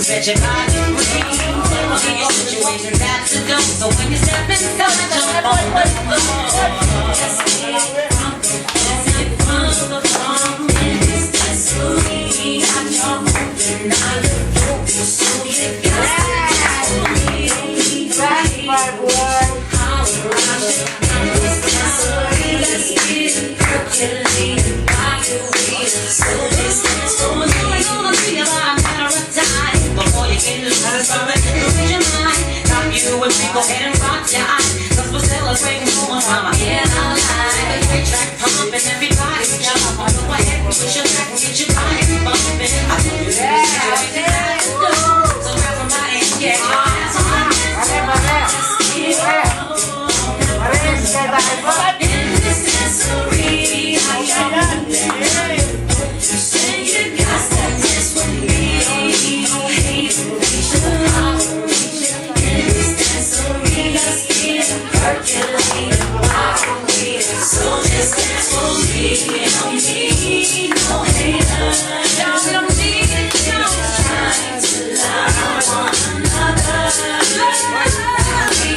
bet your body free. There will be a situation that's to do. So when you step inside, jump on the floor. Let's get from the front in this dance. I'm your moving, I'm your focus. So you got to be right. All around you, I'm this dancery. Let's get it percolating while you wait. So this dance for me. Gonna be a matter of time before you get loose. Lose your mind. Now you and me, go ahead and rock your eyes. Cause we're celebrating one time. Yeah, I'm alive. The great track pumping, everybody jump. Go ahead and push your back and get your body bumping. I told you that you had to do. So grab somebody and get your ass on the dance floor. Let's get it. In this dancery, how y'all moving? You say you got that dance with me. No hate, in this dancery, let's get it percolating while we wait. So this dance for me, no need, no haters. We don't need it, trying to love one another. We just want to have a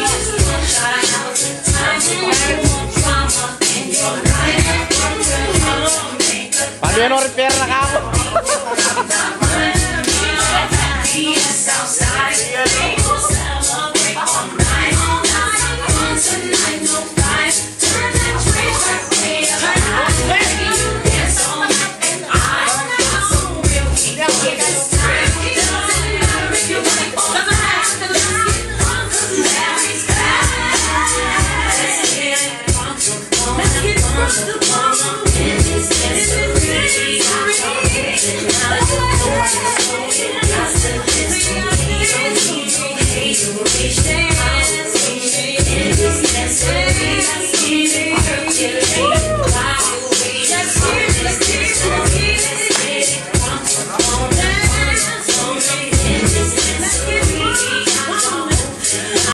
good time. We want drama in your life. Paano yan, repair na ka ako?